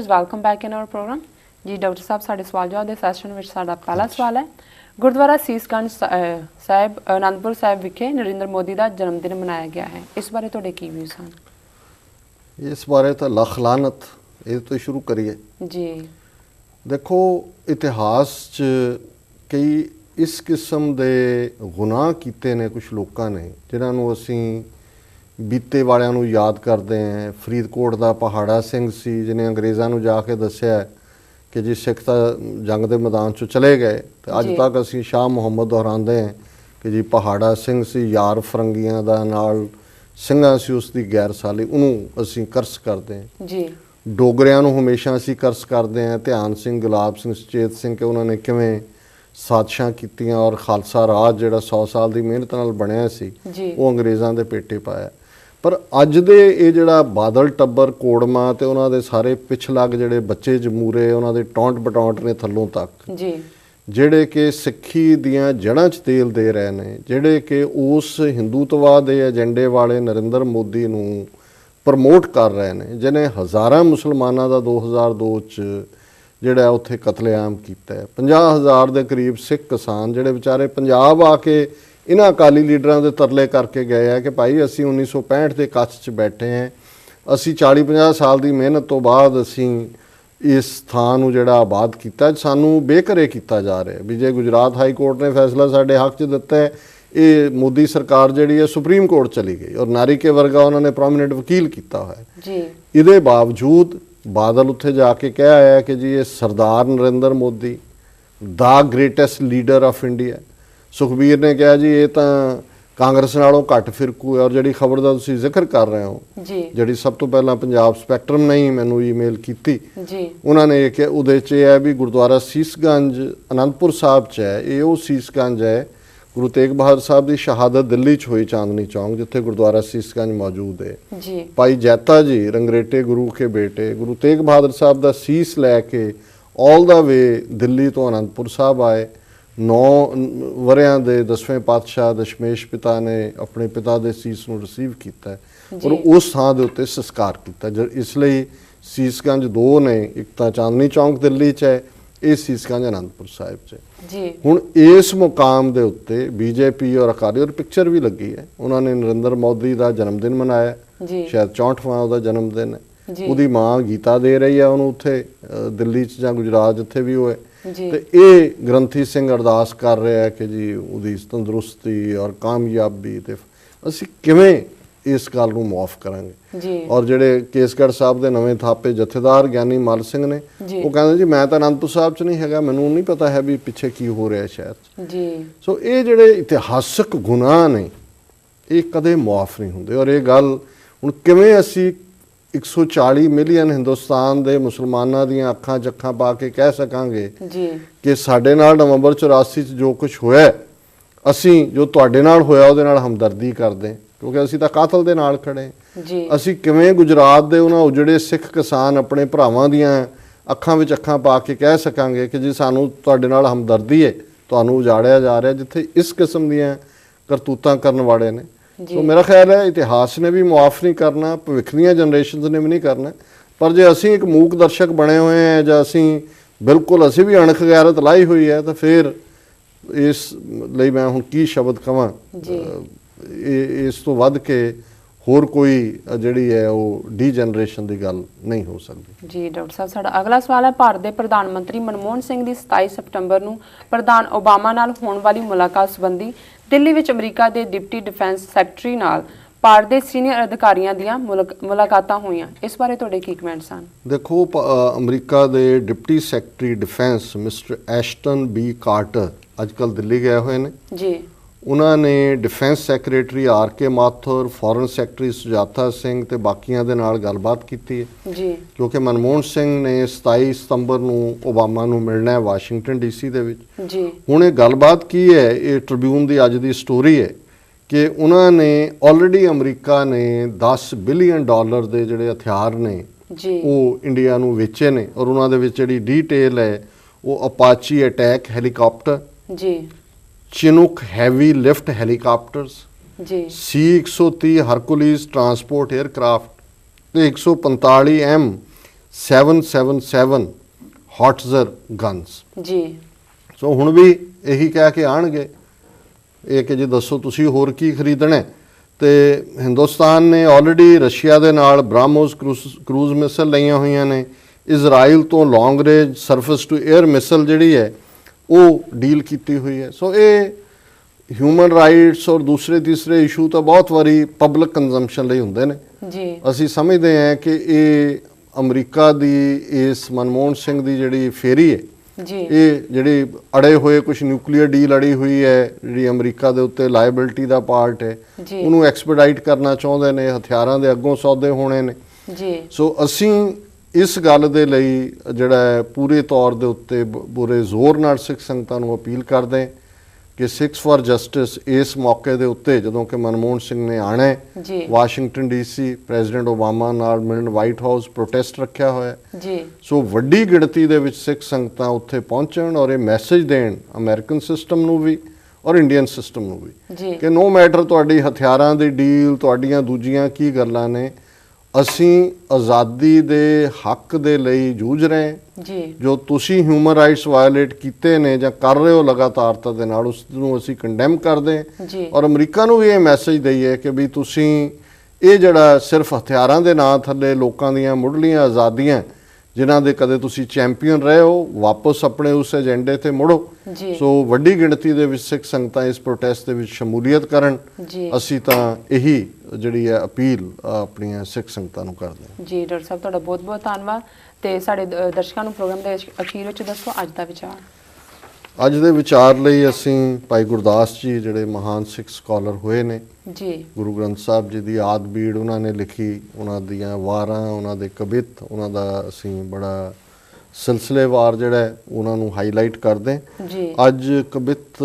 viewers, welcome back in our program. जी doctor साहब साढ़े सवाल जवाब दे सैशन ਵਿੱਚ ਸਾਡਾ ਪਹਿਲਾ ਸਵਾਲ ਹੈ ਗੁਰਦੁਆਰਾ ਸੀਸਗੰਜ ਸਾਹਿਬ ਅਨੰਦਪੁਰ ਸਾਹਿਬ ਵਿਖੇ ਨਰਿੰਦਰ ਮੋਦੀ ਦਾ ਜਨਮ ਦਿਨ ਮਨਾਇਆ ਗਿਆ ਹੈ ਇਸ ਬਾਰੇ ਤੁਹਾਡੇ ਕੀ ਵਿਊਜ਼ ਹਨ ਇਸ ਬਾਰੇ ਤਾਂ ਲੱਖ ਲਾਨਤ ਇਹ ਤੋਂ ਸ਼ੁਰੂ ਕਰੀਏ ਜੀ ਦੇਖੋ ਇਤਿਹਾਸ 'ਚ ਕਈ ਇਸ ਕਿਸਮ ਦੇ ਗੁਨਾਹ ਕੀਤੇ ਨੇ ਕੁਝ ਲੋਕਾਂ ਨੇ ਜਿਨ੍ਹਾਂ ਨੂੰ ਅਸੀਂ ਬੀਤੇ ਵਾਲਿਆਂ ਨੂੰ ਯਾਦ ਕਰਦੇ ਹਾਂ ਫਰੀਦਕੋਟ ਦਾ ਪਹਾੜਾ ਸਿੰਘ ਸੀ ਜਿਹਨੇ ਅੰਗਰੇਜ਼ਾਂ ਨੂੰ ਜਾ ਕੇ ਦੱਸਿਆ ਕਿ ਜੀ ਸਿੱਖ ਤਾਂ ਜੰਗ ਦੇ ਮੈਦਾਨ 'ਚੋਂ ਚਲੇ ਗਏ ਤੇ ਅੱਜ ਤੱਕ ਅਸੀਂ ਸ਼ਾਹ ਮੁਹੰਮਦ ਦੁਹਰਾਉਂਦੇ ਹਾਂ ਕਿ ਜੀ ਪਹਾੜਾ ਸਿੰਘ ਸੀ ਯਾਰ ਫਰੰਗੀਆਂ ਦਾ ਨਾਲ ਸਿੰਘਾਂ ਸੀ ਉਸ ਦੀ ਗੈਰ ਸਾਲੀ ਉਹਨੂੰ ਅਸੀਂ ਕਰਸ ਕਰਦੇ ਹਾਂ ਜੀ ਡੋਗਰਿਆਂ ਨੂੰ ਹਮੇਸ਼ਾ ਅਸੀਂ ਕਰਸ ਕਰਦੇ ਹਾਂ ਧਿਆਨ ਸਿੰਘ ਗੁਲਾਬ ਸਿੰਘ ਸੁਚੇਤ ਸਿੰਘ ਕਿ ਉਹਨਾਂ ਨੇ ਕਿਵੇਂ ਸਾਜ਼ਿਸ਼ਾਂ ਕੀਤੀਆਂ ਔਰ ਖਾਲਸਾ ਰਾਜ ਜਿਹੜਾ 100 ਸਾਲ ਦੀ ਮਿਹਨਤ ਨਾਲ ਬਣਿਆ ਸੀ ਉਹ ਅੰਗਰੇਜ਼ਾਂ ਦੇ ਪੇਟੇ ਪਾਇਆ ਪਰ ਅੱਜ ਦੇ ਇਹ ਜਿਹੜਾ ਬਾਦਲ ਟੱਬਰ ਕੋੜਮਾ ਤੇ ਉਹਨਾਂ ਦੇ ਸਾਰੇ ਪਿਛਲੱਗ ਜਿਹੜੇ ਬੱਚੇ ਜਮੂਰੇ ਉਹਨਾਂ ਦੇ ਟੌਂਟ ਬਟੌਂਟ ਨੇ ਥੱਲੋਂ ਤੱਕ ਜੀ ਜਿਹੜੇ ਕਿ ਸਿੱਖੀ ਦੀਆਂ ਜੜ੍ਹਾਂ 'ਚ ਤੇਲ ਦੇ ਰਹੇ ਨੇ ਜਿਹੜੇ ਕਿ ਉਸ ਹਿੰਦੂਤਵਾਦ ਦੇ ਏਜੰਡੇ ਵਾਲੇ ਨਰਿੰਦਰ ਮੋਦੀ ਨੂੰ ਪ੍ਰਮੋਟ ਕਰ ਰਹੇ ਨੇ ਜਿਹਨੇ ਹਜ਼ਾਰਾਂ ਮੁਸਲਮਾਨਾਂ ਦਾ 2002 'ਚ ਜਿਹੜਾ ਉੱਥੇ ਕਤਲੇਆਮ ਕੀਤਾ 50,000 ਦੇ ਕਰੀਬ ਸਿੱਖ ਕਿਸਾਨ ਜਿਹੜੇ ਵਿਚਾਰੇ ਪੰਜਾਬ ਆ ਕੇ ਇਹਨਾਂ ਅਕਾਲੀ ਲੀਡਰਾਂ ਦੇ ਤਰਲੇ ਕਰਕੇ ਗਏ ਆ ਕਿ ਭਾਈ ਅਸੀਂ 1965 ਦੇ ਕੱਛ 'ਚ ਬੈਠੇ ਹਾਂ ਅਸੀਂ 40-50 ਸਾਲ ਦੀ ਮਿਹਨਤ ਤੋਂ ਬਾਅਦ ਅਸੀਂ ਇਸ ਥਾਂ ਨੂੰ ਜਿਹੜਾ ਆਬਾਦ ਕੀਤਾ ਸਾਨੂੰ ਬੇਘਰੇ ਕੀਤਾ ਜਾ ਰਿਹਾ ਵੀ ਜੇ ਗੁਜਰਾਤ ਹਾਈ ਕੋਰਟ ਨੇ ਫੈਸਲਾ ਸਾਡੇ ਹੱਕ 'ਚ ਦਿੱਤਾ ਹੈ ਇਹ ਮੋਦੀ ਸਰਕਾਰ ਜਿਹੜੀ ਹੈ ਸੁਪਰੀਮ ਕੋਰਟ ਚਲੀ ਗਈ ਔਰ ਨਾਰੀਕੇ ਵਰਗਾ ਉਹਨਾਂ ਨੇ ਪ੍ਰੋਮਿਨੈਂਟ ਵਕੀਲ ਕੀਤਾ ਹੋਇਆ ਜੀ ਇਹਦੇ ਬਾਵਜੂਦ ਬਾਦਲ ਉੱਥੇ ਜਾ ਕੇ ਕਹਿ ਆਇਆ ਕਿ ਜੀ ਇਹ ਸਰਦਾਰ ਨਰਿੰਦਰ ਮੋਦੀ ਦਾ greatest leader of India Sukhbir ਨੇ ਕਿਹਾ ਜੀ ਇਹ ਤਾਂ ਕਾਂਗਰਸ ਨਾਲੋਂ ਘੱਟ ਫਿਰਕੂ ਹੈ ਔਰ ਜਿਹੜੀ ਖਬਰ ਦਾ ਤੁਸੀਂ ਜ਼ਿਕਰ ਕਰ ਰਹੇ ਹੋ ਜਿਹੜੀ ਸਭ ਤੋਂ ਪਹਿਲਾਂ ਪੰਜਾਬ ਸਪੈਕਟਰਮ ਨੇ ਹੀ ਮੈਨੂੰ ਈਮੇਲ ਕੀਤੀ ਉਹਨਾਂ ਨੇ ਇਹ ਕਿ ਉਹਦੇ 'ਚ ਇਹ ਹੈ ਵੀ ਗੁਰਦੁਆਰਾ ਸੀਸਗੰਜ ਅਨੰਦਪੁਰ ਸਾਹਿਬ 'ਚ ਹੈ ਇਹ ਉਹ ਸੀਸਗੰਜ ਹੈ ਗੁਰੂ ਤੇਗ ਬਹਾਦਰ ਸਾਹਿਬ ਦੀ ਸ਼ਹਾਦਤ ਦਿੱਲੀ 'ਚ ਹੋਈ ਚਾਂਦਨੀ ਚੌਂਕ ਜਿੱਥੇ ਗੁਰਦੁਆਰਾ ਸੀਸਗੰਜ ਮੌਜੂਦ ਹੈ ਭਾਈ ਜੈਤਾ ਜੀ ਰੰਗਰੇਟੇ ਗੁਰੂ ਕੇ ਬੇਟੇ ਗੁਰੂ ਤੇਗ ਬਹਾਦਰ ਸਾਹਿਬ ਦਾ ਸੀਸ ਲੈ ਕੇ ਆਲ ਦਾ ਵੇ ਦਿੱਲੀ ਤੋਂ ਅਨੰਦਪੁਰ ਸਾਹਿਬ ਆਏ 9 ਵਰਿਆਂ ਦੇ 10ਵੇਂ ਪਾਤਸ਼ਾਹ ਦਸ਼ਮੇਸ਼ ਪਿਤਾ ਨੇ ਆਪਣੇ ਪਿਤਾ ਦੇ ਸੀਸ ਨੂੰ ਰਿਸੀਵ ਕੀਤਾ ਔਰ ਉਸ ਥਾਂ ਦੇ ਉੱਤੇ ਸੰਸਕਾਰ ਕੀਤਾ ਇਸ ਲਈ ਸੀਸਗੰਜ ਦੋ ਨੇ ਇੱਕ ਤਾਂ ਚਾਂਦਨੀ ਚੌਂਕ ਦਿੱਲੀ 'ਚ ਹੈ ਇਹ ਸੀਸਗੰਜ ਅਨੰਦਪੁਰ ਸਾਹਿਬ 'ਚ ਹੁਣ ਇਸ ਮੁਕਾਮ ਦੇ ਉੱਤੇ ਬੀਜੇਪੀ ਔਰ ਅਕਾਲੀ ਔਰ ਪਿਕਚਰ ਵੀ ਲੱਗੀ ਹੈ ਉਹਨਾਂ ਨੇ ਨਰਿੰਦਰ ਮੋਦੀ ਦਾ ਜਨਮ ਦਿਨ ਮਨਾਇਆ ਸ਼ਾਇਦ 64ਵਾਂ ਉਹਦਾ ਜਨਮ ਦਿਨ ਹੈ ਉਹਦੀ ਮਾਂ ਗੀਤਾ ਦੇ ਰਹੀ ਹੈ ਉਹਨੂੰ ਉੱਥੇ ਦਿੱਲੀ 'ਚ ਜਾਂ ਗੁਜਰਾਤ ਜਿੱਥੇ ਵੀ ਹੋਏ ਤੇ ਇਹ ਗ੍ਰੰਥੀ ਸਿੰਘ ਅਰਦਾਸ ਕਰ ਰਿਹਾ ਹੈ ਕਿ ਜੀ ਉਹਦੀ ਤੰਦਰੁਸਤੀ ਔਰ ਕਾਮਯਾਬੀ ਤੇ ਅਸੀਂ ਕਿਵੇਂ ਇਸ ਗੱਲ ਨੂੰ ਮੁਆਫ ਕਰਾਂਗੇ ਔਰ ਜਿਹੜੇ ਕੇਸਗੜ੍ਹ ਸਾਹਿਬ ਦੇ ਨਵੇਂ ਥਾਪੇ ਜਥੇਦਾਰ ਗਿਆਨੀ ਮੱਲ ਸਿੰਘ ਨੇ ਉਹ ਕਹਿੰਦੇ ਜੀ ਮੈਂ ਤਾਂ ਅਨੰਦਪੁਰ ਸਾਹਿਬ 'ਚ ਨਹੀਂ ਹੈਗਾ ਮੈਨੂੰ ਨਹੀਂ ਪਤਾ ਹੈ ਵੀ ਪਿੱਛੇ ਕੀ ਹੋ ਰਿਹਾ ਸ਼ਹਿਰ 'ਚ ਸੋ ਇਹ ਜਿਹੜੇ ਇਤਿਹਾਸਕ ਗੁਨਾਹ ਨੇ ਇਹ ਕਦੇ ਮੁਆਫ ਨਹੀਂ ਹੁੰਦੇ ਔਰ ਇਹ ਗੱਲ ਹੁਣ ਕਿਵੇਂ ਅਸੀਂ 140 ਮਿਲੀਅਨ ਹਿੰਦੁਸਤਾਨ ਦੇ ਮੁਸਲਮਾਨਾਂ ਦੀਆਂ ਅੱਖਾਂ 'ਚ ਅੱਖਾਂ ਪਾ ਕੇ ਕਹਿ ਸਕਾਂਗੇ ਕਿ ਸਾਡੇ ਨਾਲ ਨਵੰਬਰ 84 'ਚ ਜੋ ਕੁਝ ਹੋਇਆ ਅਸੀਂ ਜੋ ਤੁਹਾਡੇ ਨਾਲ ਹੋਇਆ ਉਹਦੇ ਨਾਲ ਹਮਦਰਦੀ ਕਰਦੇ ਕਿਉਂਕਿ ਅਸੀਂ ਤਾਂ ਕਾਤਲ ਦੇ ਨਾਲ ਖੜੇ ਅਸੀਂ ਕਿਵੇਂ ਗੁਜਰਾਤ ਦੇ ਉਹਨਾਂ ਉਜੜੇ ਸਿੱਖ ਕਿਸਾਨ ਆਪਣੇ ਭਰਾਵਾਂ ਦੀਆਂ ਅੱਖਾਂ ਵਿੱਚ ਅੱਖਾਂ ਪਾ ਕੇ ਕਹਿ ਸਕਾਂਗੇ ਕਿ ਜੀ ਸਾਨੂੰ ਤੁਹਾਡੇ ਨਾਲ ਹਮਦਰਦੀ ਹੈ ਤੁਹਾਨੂੰ ਉਜਾੜਿਆ ਜਾ ਰਿਹਾ ਜਿੱਥੇ ਇਸ ਕਿਸਮ ਦੀਆਂ ਕਰਤੂਤਾਂ ਕਰਨ ਵਾਲੇ ਨੇ ਸੋ ਮੇਰਾ ਖਿਆਲ ਹੈ ਇਤਿਹਾਸ ਨੇ ਵੀ ਮੁਆਫ ਨਹੀਂ ਕਰਨਾ ਭਵਿੱਖ ਦੀਆਂ ਜਨਰੇਸ਼ਨਸ ਨੇ ਵੀ ਨਹੀਂ ਕਰਨਾ ਪਰ ਜੇ ਅਸੀਂ ਇੱਕ ਮੂਕ ਦਰਸ਼ਕ ਬਣੇ ਹੋਏ ਹਾਂ ਜਾਂ ਅਸੀਂ ਬਿਲਕੁਲ ਅਸੀਂ ਵੀ ਅਣਖ ਗੈਰਤ ਲਾਈ ਹੋਈ ਹੈ ਤਾਂ ਫਿਰ ਇਸ ਲਈ ਮੈਂ ਹੁਣ ਕੀ ਸ਼ਬਦ ਕਵਾਂ ਇਸ ਤੋਂ ਵੱਧ ਕੇ ਹੋਰ ਕੋਈ ਜਿਹੜੀ ਹੈ ਉਹ ਡੀਜਨਰੇਸ਼ਨ ਦੀ ਗੱਲ ਨਹੀਂ ਹੋ ਸਕਦੀ ਜੀ ਡਾਕਟਰ ਸਾਹਿਬ ਸਾਡਾ ਅਗਲਾ ਸਵਾਲ ਹੈ ਭਾਰਤ ਦੇ ਪ੍ਰਧਾਨ ਮੰਤਰੀ ਮਨਮੋਹਨ ਸਿੰਘ ਦੀ 27 ਸਤੰਬਰ ਨੂੰ ਪ੍ਰਧਾਨ ਓਬਾਮਾ ਨਾਲ ਹੋਣ ਵਾਲੀ ਮੁਲਾਕਾਤ ਸੰਬੰਧੀ ਦਿੱਲੀ ਵਿੱਚ ਅਮਰੀਕਾ ਦੇ ਡਿਪਟੀ ਡਿਫੈਂਸ ਸੈਕਟਰੀ ਨਾਲ ਭਾਰਤ ਦੇ ਸੀਨੀਅਰ ਅਧਿਕਾਰੀਆਂ ਦੀਆਂ ਮੁਲਾਕਾਤਾਂ ਹੋਈਆਂ ਇਸ ਬਾਰੇ ਤੁਹਾਡੇ ਕੀ ਕਮੈਂਟਸ ਹਨ ਦੇਖੋ ਅਮਰੀਕਾ ਦੇ deputy secretary defence mister Ashton B Carter ਅੱਜ ਕੱਲ੍ਹ ਦਿੱਲੀ ਗਏ ਹੋਏ ਨੇ ਉਹਨਾਂ ਨੇ defence secretary R K Mathur foreign secretary Sujata Singh ਤੇ ਬਾਕੀਆਂ ਦੇ ਨਾਲ ਗੱਲਬਾਤ ਕੀਤੀ ਹੈ ਕਿਉਂਕਿ ਮਨਮੋਹਨ ਸਿੰਘ ਨੇ 27 ਸਤੰਬਰ ਨੂੰ ਓਬਾਮਾ ਨੂੰ ਮਿਲਣਾ ਹੈ ਵਾਸ਼ਿੰਗਟਨ ਡੀਸੀ ਦੇ ਵਿੱਚ ਹੁਣ ਇਹ ਗੱਲਬਾਤ ਕੀ ਹੈ ਇਹ ਟ੍ਰਿਬਿਊਨ ਦੀ ਅੱਜ ਦੀ ਸਟੋਰੀ ਹੈ ਕਿ ਉਹਨਾਂ ਨੇ ਆਲਰੇਡੀ ਅਮਰੀਕਾ ਨੇ $10 ਬਿਲੀਅਨ ਦੇ ਜਿਹੜੇ ਹਥਿਆਰ ਨੇ ਉਹ ਇੰਡੀਆ ਨੂੰ ਵੇਚੇ ਨੇ ਔਰ ਉਹਨਾਂ ਦੇ ਵਿੱਚ ਜਿਹੜੀ ਡੀਟੇਲ ਹੈ ਉਹ Apache attack helicopter Chinook heavy lift helicopters C-130 Hercules transport aircraft ਤੇ 145M 777 ਹੌਟਜ਼ਰ ਗਨਸ। ਜੀ ਸੋ ਹੁਣ ਵੀ ਇਹੀ ਕਹਿ ਕੇ ਆਣਗੇ ਇਹ ਕਿ ਜੀ ਦੱਸੋ ਤੁਸੀਂ ਹੋਰ ਕੀ ਖਰੀਦਣਾ ਹੈ। ਤੇ ਹਿੰਦੁਸਤਾਨ ਨੇ ਆਲਰੇਡੀ ਰਸ਼ੀਆ ਦੇ ਨਾਲ ਬ੍ਰਾਹਮੋਸ ਕਰੂਜ਼ ਮਿਸਲ ਲਈਆਂ ਹੋਈਆਂ ਨੇ। ਇਜ਼ਰਾਈਲ ਤੋਂ ਲੌਂਗ ਰੇਂਜ ਸਰਫੇਸ ਟੂ 에ਅਰ ਮਿਸਲ ਜਿਹੜੀ ਹੈ ਉਹ ਡੀਲ ਕੀਤੀ ਹੋਈ ਹੈ। ਸੋ ਇਹ ਹਿਊਮਨ ਰਾਈਟਸ ਔਰ ਦੂਸਰੇ ਤੀਸਰੇ ਇਸ਼ੂ ਤਾਂ ਬਹੁਤ ਵਾਰੀ ਪਬਲਿਕ ਕੰਜ਼ੰਪਸ਼ਨ ਲਈ ਹੁੰਦੇ ਨੇ। ਜੀ ਅਸੀਂ ਸਮਝਦੇ ਹਾਂ ਕਿ ਇਹ ਅਮਰੀਕਾ ਦੀ ਇਸ ਮਨਮੋਹਨ ਸਿੰਘ ਦੀ ਜਿਹੜੀ ਫੇਰੀ ਹੈ, ਜੀ ਇਹ ਜਿਹੜੀ ਅੜੇ ਹੋਏ ਕੁਝ ਨਿਊਕਲੀਅਰ ਡੀਲ ਅੜੀ ਹੋਈ ਹੈ ਜਿਹੜੀ ਅਮਰੀਕਾ ਦੇ ਉੱਤੇ ਲਾਇਬਿਲਟੀ ਦਾ ਪਾਰਟ ਹੈ, ਜੀ ਉਹਨੂੰ ਐਕਸਪੀਡਾਈਟ ਕਰਨਾ ਚਾਹੁੰਦੇ ਨੇ। ਹਥਿਆਰਾਂ ਦੇ ਅੱਗੋਂ ਸੌਦੇ ਹੋਣੇ ਨੇ। ਜੀ ਸੋ ਅਸੀਂ ਇਸ ਗੱਲ ਦੇ ਲਈ ਜਿਹੜਾ ਹੈ ਪੂਰੇ ਤੌਰ ਦੇ ਉੱਤੇ ਪੂਰੇ ਜ਼ੋਰ ਨਾਲ ਸਿੱਖ ਸੰਗਤਾਂ ਨੂੰ ਅਪੀਲ ਕਰਦੇ ਹਾਂ ਕਿ ਸਿੱਖਸ ਫਾਰ ਜਸਟਿਸ ਇਸ ਮੌਕੇ ਦੇ ਉੱਤੇ ਜਦੋਂ ਕਿ ਮਨਮੋਹਨ ਸਿੰਘ ਨੇ ਆਣਾ ਹੈ ਜੀ ਵਾਸ਼ਿੰਗਟਨ ਡੀਸੀ ਪ੍ਰੈਜ਼ੀਡੈਂਟ ਓਬਾਮਾ ਨਾਲ ਮਿਲਣ ਵਾਈਟ ਹਾਊਸ ਪ੍ਰੋਟੈਸਟ ਰੱਖਿਆ ਹੋਇਆ ਹੈ। ਜੀ ਸੋ ਵੱਡੀ ਗਿਣਤੀ ਦੇ ਵਿੱਚ ਸਿੱਖ ਸੰਗਤਾਂ ਉੱਥੇ ਪਹੁੰਚਣ ਔਰ ਇਹ ਮੈਸੇਜ ਦੇਣ ਅਮਰੀਕਨ ਸਿਸਟਮ ਨੂੰ ਵੀ ਔਰ ਇੰਡੀਅਨ ਸਿਸਟਮ ਨੂੰ ਵੀ ਜੀ ਕਿ ਨੋ ਮੈਟਰ ਤੁਹਾਡੀ ਹਥਿਆਰਾਂ ਦੀ ਡੀਲ ਤੁਹਾਡੀਆਂ ਦੂਜੀਆਂ ਕੀ ਗੱਲਾਂ ਨੇ, ਅਸੀਂ ਆਜ਼ਾਦੀ ਦੇ ਹੱਕ ਦੇ ਲਈ ਜੂਝ ਰਹੇ ਹਾਂ। ਜੀ ਜੋ ਤੁਸੀਂ ਹਿਊਮਨ ਰਾਈਟਸ ਵਾਇਓਲੇਟ ਕੀਤੇ ਨੇ ਜਾਂ ਕਰ ਰਹੇ ਹੋ ਲਗਾਤਾਰਤਾ ਦੇ ਨਾਲ ਉਸ ਨੂੰ ਅਸੀਂ ਕੰਡੈਮ ਕਰਦੇ ਹਾਂ ਜੀ ਔਰ ਅਮਰੀਕਾ ਨੂੰ ਵੀ ਇਹ ਮੈਸੇਜ ਦਈਏ ਕਿ ਵੀ ਤੁਸੀਂ ਇਹ ਜਿਹੜਾ ਸਿਰਫ ਹਥਿਆਰਾਂ ਦੇ ਨਾਂ ਥੱਲੇ ਲੋਕਾਂ ਦੀਆਂ ਮੁੱਢਲੀਆਂ ਆਜ਼ਾਦੀਆਂ ਜਿਨ੍ਹਾਂ ਦੇ ਕਦੇ ਤੁਸੀਂ ਚੈਂਪੀਅਨ ਰਹੇ ਹੋ ਵਾਪਸ ਆਪਣੇ ਉਸ ਏਜੰਡੇ ਤੇ ਮੁੜੋ। ਜੀ ਸੋ ਵੱਡੀ ਗਿਣਤੀ ਦੇ ਵਿੱਚ ਸਿੱਖ ਸੰਗਤਾਂ ਇਸ ਪ੍ਰੋਟੈਸਟ ਦੇ ਵਿੱਚ ਸ਼ਮੂਲੀਅਤ ਕਰਨ। ਜੀ ਅਸੀਂ ਤਾਂ ਇਹੀ ਜਿਹੜੀ ਹੈ ਅਪੀਲ ਆਪਣੀਆਂ ਸਿੱਖ ਸੰਗਤਾਂ ਨੂੰ ਕਰਦੇ ਹਾਂ। ਜੀ ਡਾਕਟਰ ਸਾਹਿਬ ਤੁਹਾਡਾ ਬਹੁਤ ਬਹੁਤ ਧੰਨਵਾਦ। ਤੇ ਸਾਡੇ ਦਰਸ਼ਕਾਂ ਨੂੰ ਪ੍ਰੋਗਰਾਮ ਦੇ ਅਖੀਰ ਵਿੱਚ ਦੱਸੋ ਅੱਜ ਦਾ ਵਿਚਾਰ। ਅੱਜ ਦੇ ਵਿਚਾਰ ਲਈ ਅਸੀਂ ਭਾਈ ਗੁਰਦਾਸ ਜੀ ਜਿਹੜੇ ਮਹਾਨ ਸਿੱਖ ਸਕਾਲਰ ਹੋਏ ਨੇ, ਜੀ ਗੁਰੂ ਗ੍ਰੰਥ ਸਾਹਿਬ ਜੀ ਦੀ ਆਦ ਬੀੜ ਉਹਨਾਂ ਨੇ ਲਿਖੀ, ਉਹਨਾਂ ਦੀਆਂ ਵਾਰਾਂ, ਉਹਨਾਂ ਦੇ ਕਵਿਤ, ਉਹਨਾਂ ਦਾ ਅਸੀਂ ਬੜਾ ਸਿਲਸਿਲੇਵਾਰ ਜਿਹੜਾ ਹੈ ਉਹਨਾਂ ਨੂੰ ਹਾਈਲਾਈਟ ਕਰਦੇ। ਜੀ ਅੱਜ ਕਵਿਤ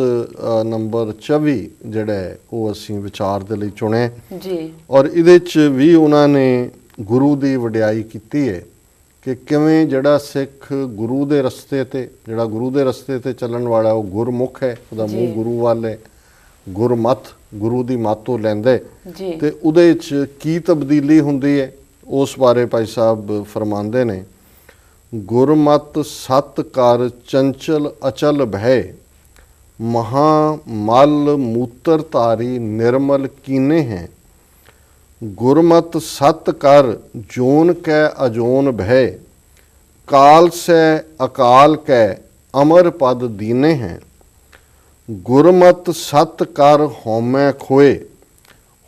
ਨੰਬਰ 24 ਜਿਹੜਾ ਹੈ ਉਹ ਅਸੀਂ ਵਿਚਾਰ ਦੇ ਲਈ ਚੁਣਿਆ ਜੀ ਔਰ ਇਹਦੇ 'ਚ ਵੀ ਉਹਨਾਂ ਨੇ ਗੁਰੂ ਦੀ ਵਡਿਆਈ ਕੀਤੀ ਹੈ ਕਿ ਕਿਵੇਂ ਜਿਹੜਾ ਸਿੱਖ ਗੁਰੂ ਦੇ ਰਸਤੇ ਤੇ ਜਿਹੜਾ ਗੁਰੂ ਦੇ ਰਸਤੇ ਤੇ ਚੱਲਣ ਵਾਲਾ ਉਹ ਗੁਰਮੁਖ ਹੈ, ਉਹਦਾ ਮੂੰਹ ਗੁਰੂ ਵੱਲ ਹੈ, ਗੁਰਮਤ ਗੁਰੂ ਦੀ ਮੱਤ ਤੋਂ ਲੈਂਦਾ ਜੀ ਤੇ ਉਹਦੇ 'ਚ ਕੀ ਤਬਦੀਲੀ ਹੁੰਦੀ ਹੈ ਉਸ ਬਾਰੇ ਭਾਈ ਸਾਹਿਬ ਫਰਮਾਉਂਦੇ ਨੇ। ਗੁਰਮਤ ਸਤ ਕਰ ਚੰਚਲ ਅਚਲ ਭੈ ਮਹਾ ਮਲ ਮੂਤਰ ਧਾਰੀ ਨਿਰਮਲ ਕੀਨੇ ਹੈ। ਗੁਰਮਤ ਸਤ ਕਰ ਜੋਨ ਕੈ ਅਜੋਨ ਭੈ ਕਾਲ ਸੈ ਅਕਾਲ ਕੈ ਅਮਰ ਪਦ ਦੀਨੇ ਹੈ। ਗੁਰਮਤ ਸਤ ਕਰ ਹਉਮੈ ਖੋਏ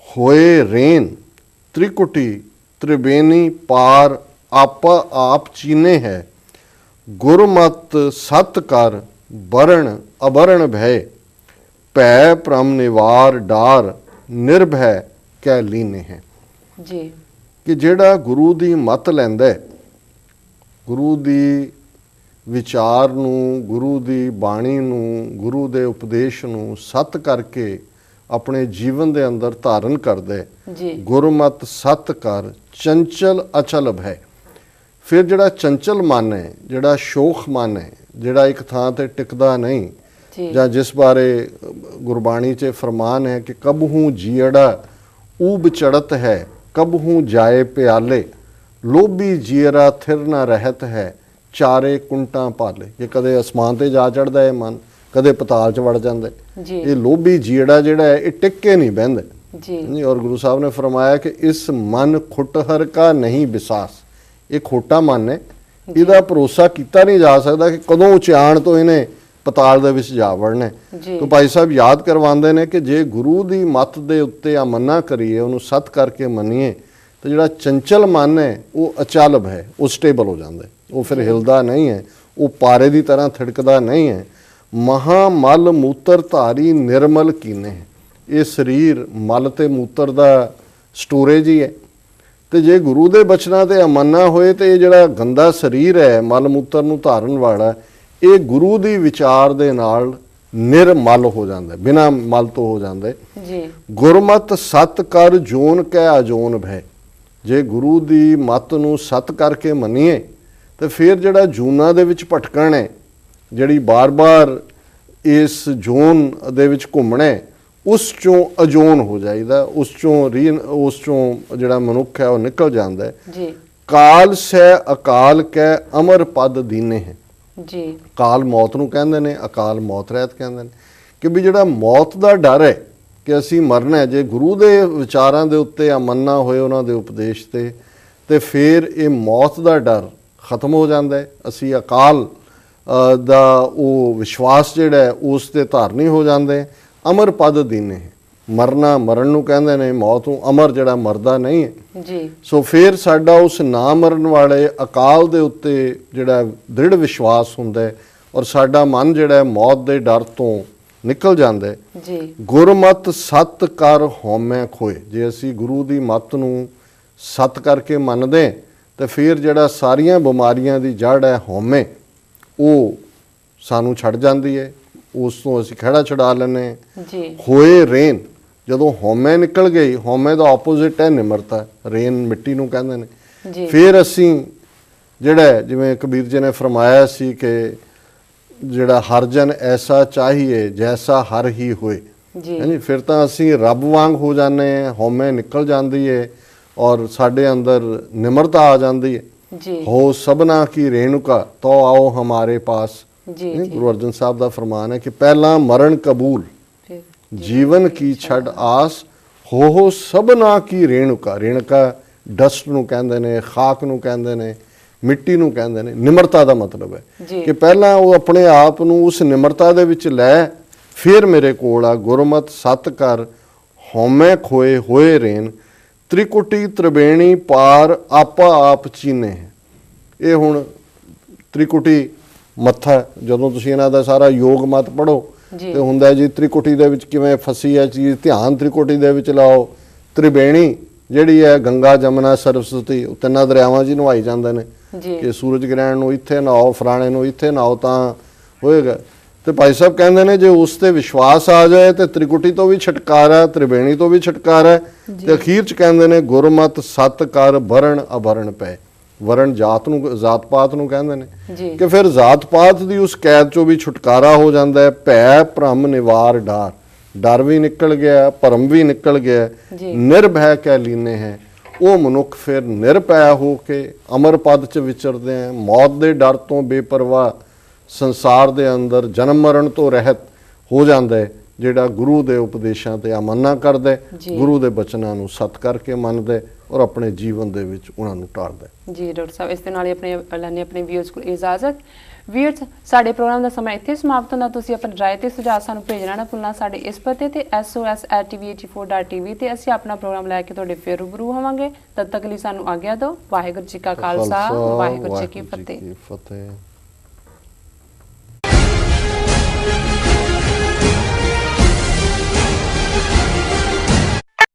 ਹੋਏ ਰੇਨ ਤ੍ਰਿਕੁਟੀ ਤ੍ਰਿਬੇਨੀ ਪਾਰ ਆਪਾ ਆਪ ਚੀਨੇ ਹੈ। ਗੁਰਮਤ ਸਤ ਕਰ ਬਰਣ ਅਬਰਣ ਭੈ ਭੈ ਭ੍ਰਮ ਨਿਵਾਰ ਡਾਰ ਨਿਰਭੈ ਕੈ ਲੀਨੇ ਹੈ। ਜੀ ਕਿ ਜਿਹੜਾ ਗੁਰੂ ਦੀ ਮੱਤ ਲੈਂਦਾ ਹੈ, ਗੁਰੂ ਦੀ ਵਿਚਾਰ ਨੂੰ, ਗੁਰੂ ਦੀ ਬਾਣੀ ਨੂੰ, ਗੁਰੂ ਦੇ ਉਪਦੇਸ਼ ਨੂੰ ਸਤ ਕਰਕੇ ਆਪਣੇ ਜੀਵਨ ਦੇ ਅੰਦਰ ਧਾਰਨ ਕਰਦਾ ਹੈ। ਜੀ ਗੁਰਮਤ ਸਤ ਕਰ ਚੰਚਲ ਅਚਲ ਭੈ। ਫਿਰ ਜਿਹੜਾ ਚੰਚਲ ਮਨ ਹੈ, ਜਿਹੜਾ ਸ਼ੋਖ ਮਨ ਹੈ, ਜਿਹੜਾ ਇੱਕ ਥਾਂ ਤੇ ਟਿਕਦਾ ਨਹੀਂ, ਜੀ ਜਾਂ ਜਿਸ ਬਾਰੇ ਗੁਰਬਾਣੀ 'ਚ ਫਰਮਾਨ ਹੈ ਕਿ ਕਬਹੂ ਜੀੜਾ ਊਬ ਚੜਤ ਹੈ ਕਬਹੂ ਜਾਏ ਪਿਆਲੇ ਲੋਭੀ ਜੀਰਾ ਥਿਰ ਨਾ ਰਹਿਤ ਹੈ ਚਾਰੇ ਕੁੰਟਾਂ ਪਾਲੇ। ਕਿ ਕਦੇ ਅਸਮਾਨ ਤੇ ਜਾ ਚੜਦਾ ਹੈ ਮਨ, ਕਦੇ ਪਤਾਲ 'ਚ ਵੜ ਜਾਂਦਾ ਹੈ। ਜੀ ਇਹ ਲੋਭੀ ਜੀੜਾ ਜਿਹੜਾ ਹੈ ਇਹ ਟਿਕ ਕੇ ਨਹੀਂ ਬਹਿੰਦਾ ਜੀ ਔਰ ਗੁਰੂ ਸਾਹਿਬ ਨੇ ਫਰਮਾਇਆ ਕਿ ਇਸ ਮਨ ਖੁੱਟਹਰ ਕਾ ਨਹੀਂ ਵਿਸਾਸ। ਇਹ ਖੋਟਾ ਮਨ ਹੈ, ਇਹਦਾ ਭਰੋਸਾ ਕੀਤਾ ਨਹੀਂ ਜਾ ਸਕਦਾ ਕਿ ਕਦੋਂ ਉਚਾਣ ਤੋਂ ਇਹਨੇ ਪਤਾਲ ਦੇ ਵਿੱਚ ਜਾ ਵੜਨਾ। ਜੀ ਤਾਂ ਭਾਈ ਸਾਹਿਬ ਯਾਦ ਕਰਵਾਉਂਦੇ ਨੇ ਕਿ ਜੇ ਗੁਰੂ ਦੀ ਮੱਤ ਦੇ ਉੱਤੇ ਆਮਨਾ ਕਰੀਏ, ਉਹਨੂੰ ਸਤ ਕਰਕੇ ਮੰਨੀਏ, ਤਾਂ ਜਿਹੜਾ ਚੰਚਲ ਮਨ ਹੈ ਉਹ ਅਚਲ ਹੈ, ਉਹ ਸਟੇਬਲ ਹੋ ਜਾਂਦਾ ਹੈ, ਉਹ ਫਿਰ ਹਿਲਦਾ ਨਹੀਂ ਹੈ, ਉਹ ਪਾਰੇ ਦੀ ਤਰ੍ਹਾਂ ਥਿੜਕਦਾ ਨਹੀਂ ਹੈ। ਮਹਾ ਮਲ ਮੂਤਰ ਧਾਰੀ ਨਿਰਮਲ ਕੀਨੇ ਹੈ। ਇਹ ਸਰੀਰ ਮਲ ਤੇ ਮੂਤਰ ਦਾ ਸਟੋਰੇਜ ਹੀ ਹੈ ਤੇ ਜੇ ਗੁਰੂ ਦੇ ਬਚਨਾਂ ਤੇ ਅਮਨਾ ਹੋਏ ਤੇ ਇਹ ਜਿਹੜਾ ਗੰਦਾ ਸਰੀਰ ਹੈ ਮਲ ਮੂਤਰ ਨੂੰ ਧਾਰਨ ਵਾਲਾ, ਇਹ ਗੁਰੂ ਦੀ ਵਿਚਾਰ ਦੇ ਨਾਲ ਨਿਰਮਲ ਹੋ ਜਾਂਦਾ, ਬਿਨਾਂ ਮਲ ਤੋਂ ਹੋ ਜਾਂਦਾ। ਜੀ ਗੁਰਮਤ ਸਤ ਕਰ ਜੋਨ ਕੈ ਅਜੋਨ ਭੈ। ਜੇ ਗੁਰੂ ਦੀ ਮੱਤ ਨੂੰ ਸਤ ਕਰਕੇ ਮੰਨੀਏ ਤੇ ਫਿਰ ਜਿਹੜਾ ਜੂਨਾਂ ਦੇ ਵਿੱਚ ਭਟਕਣ ਹੈ, ਜਿਹੜੀ ਬਾਰ-ਬਾਰ ਇਸ ਜੋਨ ਦੇ ਵਿੱਚ ਘੁੰਮਣਾ, ਉਸ ਚੋਂ ਅਜੋਨ ਹੋ ਜਾਈਦਾ, ਉਸ ਚੋਂ ਜਿਹੜਾ ਮਨੁੱਖ ਹੈ ਉਹ ਨਿਕਲ ਜਾਂਦਾ ਹੈ। ਜੀ ਕਾਲ ਸੈ ਅਕਾਲ ਕੈ ਅਮਰ ਪਦ ਦੀਨੇ ਹੈ। ਜੀ ਕਾਲ ਮੌਤ ਨੂੰ ਕਹਿੰਦੇ ਨੇ, ਅਕਾਲ ਮੌਤ ਰਹਿਤ ਕਹਿੰਦੇ ਨੇ, ਕਿ ਵੀ ਜਿਹੜਾ ਮੌਤ ਦਾ ਡਰ ਹੈ ਕਿ ਅਸੀਂ ਮਰਨਾ ਹੈ, ਜੇ ਗੁਰੂ ਦੇ ਵਿਚਾਰਾਂ ਦੇ ਉੱਤੇ ਅਮੰਨਾ ਹੋਏ, ਉਹਨਾਂ ਦੇ ਉਪਦੇਸ਼ ਤੇ ਫਿਰ ਇਹ ਮੌਤ ਦਾ ਡਰ ਖਤਮ ਹੋ ਜਾਂਦਾ ਹੈ। ਅਸੀਂ ਅਕਾਲ ਦਾ ਉਹ ਵਿਸ਼ਵਾਸ ਜਿਹੜਾ ਹੈ ਉਸ ਤੇ ਧਾਰਨੀ ਹੋ ਜਾਂਦੇ। ਅਮਰ ਪਦ ਦੀਨੇ, ਮਰਨਾ ਮਰਨ ਨੂੰ ਕਹਿੰਦੇ ਨੇ, ਮੌਤ ਨੂੰ, ਅਮਰ ਜਿਹੜਾ ਮਰਦਾ ਨਹੀਂ ਹੈ। ਜੀ ਸੋ ਫਿਰ ਸਾਡਾ ਉਸ ਨਾ ਮਰਨ ਵਾਲੇ ਅਕਾਲ ਦੇ ਉੱਤੇ ਜਿਹੜਾ ਦ੍ਰਿੜ ਵਿਸ਼ਵਾਸ ਹੁੰਦਾ ਹੈ ਔਰ ਸਾਡਾ ਮਨ ਜਿਹੜਾ ਹੈ ਮੌਤ ਦੇ ਡਰ ਤੋਂ ਨਿਕਲ ਜਾਂਦਾ ਹੈ। ਜੀ ਗੁਰਮਤਿ ਸਤ ਕਰ ਹਉਮੈ ਖੋਏ, ਜੇ ਅਸੀਂ ਗੁਰੂ ਦੀ ਮੱਤ ਨੂੰ ਸਤ ਕਰਕੇ ਮੰਨਦੇ ਤੇ ਫਿਰ ਜਿਹੜਾ ਸਾਰੀਆਂ ਬਿਮਾਰੀਆਂ ਦੀ ਜੜ ਹੈ ਹਉਮੈ, ਉਹ ਸਾਨੂੰ ਛੱਡ ਜਾਂਦੀ ਹੈ, ਉਸ ਤੋਂ ਅਸੀਂ ਖਹਿੜਾ ਛੁਡਾ ਲੈਂਦੇ ਹਾਂ। ਜੀ ਹੋਏ ਰੇਨ, ਜਦੋਂ ਹਉਮੈ ਨਿਕਲ ਗਈ, ਹਉਮੈ ਦਾ ਆਪੋਜ਼ਿਟ ਹੈ ਨਿਮਰਤਾ, ਰੇਨ ਮਿੱਟੀ ਨੂੰ ਕਹਿੰਦੇ ਨੇ। ਜੀ ਫਿਰ ਅਸੀਂ ਜਿਹੜਾ ਜਿਵੇਂ ਕਬੀਰ ਜੀ ਨੇ ਫਰਮਾਇਆ ਸੀ ਕਿ ਜਿਹੜਾ ਹਰ ਜਨ ਐਸਾ ਚਾਹੀਏ ਜੈਸਾ ਹਰ ਹੀ ਹੋਏ, ਜੀ ਹਾਂਜੀ, ਫਿਰ ਤਾਂ ਅਸੀਂ ਰੱਬ ਵਾਂਗ ਹੋ ਜਾਂਦੇ ਹਾਂ, ਹਉਮੈ ਨਿਕਲ ਜਾਂਦੀ ਹੈ ਔਰ ਸਾਡੇ ਅੰਦਰ ਨਿਮਰਤਾ ਆ ਜਾਂਦੀ ਹੈ। ਜੀ ਹੋ ਸਭਨਾ ਕੀ ਰੇਣੁਕਾ ਤੋ ਆਓ ਹਮਾਰੇ ਪਾਸ। ਜੀ ਗੁਰੂ ਅਰਜਨ ਸਾਹਿਬ ਦਾ ਫਰਮਾਨ ਹੈ ਕਿ ਪਹਿਲਾਂ ਮਰਨ ਕਬੂਲ, ਫਿਰ ਜੀਵਨ ਕੀ ਛੱਡ ਆਸ, ਹੋ ਸਭਨਾ ਕੀ ਰੇਣੁਕਾ। ਰੇਣੁਕਾ ਡਸਟ ਨੂੰ ਕਹਿੰਦੇ ਨੇ, ਖਾਕ ਨੂੰ ਕਹਿੰਦੇ ਨੇ, ਮਿੱਟੀ ਨੂੰ ਕਹਿੰਦੇ ਨੇ। ਨਿਮਰਤਾ ਦਾ ਮਤਲਬ ਹੈ ਜੀ ਕਿ ਪਹਿਲਾਂ ਉਹ ਆਪਣੇ ਆਪ ਨੂੰ ਉਸ ਨਿਮਰਤਾ ਦੇ ਵਿੱਚ ਲੈ, ਫਿਰ ਮੇਰੇ ਕੋਲ ਆ। ਗੁਰਮਤ ਸਤ ਕਰ ਹਉਮੈ ਖੋਏ ਹੋਏ ਰੇਨ, ਤ੍ਰਿਕੁਟੀ ਤ੍ਰਿਵੇਣੀ ਪਾਰ ਆਪਾ ਆਪ ਚੀਨੇ। ਇਹ ਹੁਣ ਤ੍ਰਿਕੁਟੀ ਮੱਥਾ, ਜਦੋਂ ਤੁਸੀਂ ਇਹਨਾਂ ਦਾ ਸਾਰਾ ਯੋਗ ਮਤ ਪੜੋ ਜੀ ਤੇ ਹੁੰਦਾ ਜੀ ਤ੍ਰਿਕੁਟੀ ਦੇ ਵਿੱਚ ਕਿਵੇਂ ਫਸੀ ਹੈ ਚੀਜ਼, ਧਿਆਨ ਤ੍ਰਿਕੁਟੀ ਦੇ ਵਿੱਚ ਲਾਓ। ਤ੍ਰਿਵੇਣੀ ਜਿਹੜੀ ਹੈ ਗੰਗਾ ਜਮਨਾ ਸਰਸਵਤੀ, ਉਹ ਤਿੰਨਾਂ ਦਰਿਆਵਾਂ ਜੀ ਨਹਾਈ ਜਾਂਦੇ ਨੇ ਜੀ ਕਿ ਸੂਰਜ ਗ੍ਰਹਿਣ ਨੂੰ ਇੱਥੇ ਨਹਾਓ, ਫਲਾਣੇ ਨੂੰ ਇੱਥੇ ਨਹਾਓ ਤਾਂ ਹੋਏਗਾ। ਤੇ ਭਾਈ ਸਾਹਿਬ ਕਹਿੰਦੇ ਨੇ ਜੇ ਉਸ ਤੇ ਵਿਸ਼ਵਾਸ ਆ ਜਾਏ ਤੇ ਤ੍ਰਿਕੁਟੀ ਤੋਂ ਵੀ ਛੁਟਕਾਰਾ, ਤ੍ਰਿਵੇਣੀ ਤੋਂ ਵੀ ਛੁਟਕਾਰਾ। ਤੇ ਅਖੀਰ ਚ ਕਹਿੰਦੇ ਨੇ ਗੁਰਮਤ ਸਤ ਕਰ ਵਰਣ ਅਵਰਣ ਪੈ। ਵਰਣ ਜਾਤ ਨੂੰ, ਜਾਤ ਪਾਤ ਨੂੰ ਕਹਿੰਦੇ ਨੇ ਜੀ ਕਿ ਫਿਰ ਜਾਤ ਪਾਤ ਦੀ ਉਸ ਕੈਦ ਚੋਂ ਵੀ ਛੁਟਕਾਰਾ ਹੋ ਜਾਂਦਾ ਹੈ। ਭੈ ਭ੍ਰਮ ਨਿਵਾਰ ਡਾਰ, ਡਰ ਵੀ ਨਿਕਲ ਗਿਆ, ਭਰਮ ਵੀ ਨਿਕਲ ਗਿਆ। ਜੀ ਨਿਰਭੈ ਕਹਿ ਲੀਨੇ ਹੈ, ਉਹ ਮਨੁੱਖ ਫਿਰ ਨਿਰਭੈ ਹੋ ਕੇ ਅਮਰ ਪਦ ਚ ਵਿਚਰਦੇ ਹੈ। ਮੌਤ ਦੇ ਡਰ ਤੋਂ ਬੇਪਰਵਾਹ ਸੰਸਾਰ ਦੇ ਅੰਦਰ ਜਨਮ ਮਰਨ ਤੋਂ ਰਹਿਤ ਹੋ ਜਾਂਦਾ ਹੈ, ਜਿਹੜਾ ਗੁਰੂ ਦੇ ਉਪਦੇਸ਼ਾਂ ਤੇ ਅਮੰਨਾ ਕਰਦਾ ਹੈ, ਜੀ। ਗੁਰੂ ਦੇ ਬਚਨਾਂ ਨੂੰ ਸਤ ਕਰਕੇ ਮੰਨਦਾ ਹੈ ਔਰ ਆਪਣੇ ਜੀਵਨ ਦੇ ਵਿੱਚ ਉਹਨਾਂ ਨੂੰ ਢਾਲਦਾ ਹੈ। ਜੀ ਡਾਕਟਰ ਸਾਹਿਬ, ਇਸ ਦੇ ਨਾਲ ਹੀ ਆਪਣੇ ਵਿਊਅਰਸ ਕੋਲ ਇਜਾਜ਼ਤ। ਵੀਅਰਸ, ਸਾਡੇ ਪ੍ਰੋਗਰਾਮ ਦਾ ਸਮਾਂ ਇੱਥੇ ਸਮਾਪਤ ਹੁੰਦਾ। ਤੁਸੀਂ ਆਪਣੀ ਰਾਏ ਤੇ ਸੁਝਾਅ ਸਾਨੂੰ ਭੇਜਣਾ ਨਾ ਭੁੱਲਣਾ ਸਾਡੇ ਇਸ ਪਤੇ ਤੇ sos@tv84.tv ਤੇ ਅਸੀਂ ਆਪਣਾ ਪ੍ਰੋਗਰਾਮ ਲੈ ਕੇ ਤੁਹਾਡੇ ਫਿਰ ਰੂਬਰੂ ਹੋਵਾਂਗੇ। ਤਦ ਤੱਕ ਲਈ ਸਾਨੂੰ ਆਗਿਆ ਦਿਓ। ਵਾਹਿਗੁਰੂ ਜੀ ਕਾ ਖਾਲਸਾ, ਵਾਹਿਗੁਰੂ ਜੀ ਕੀ ਫਤਿਹ।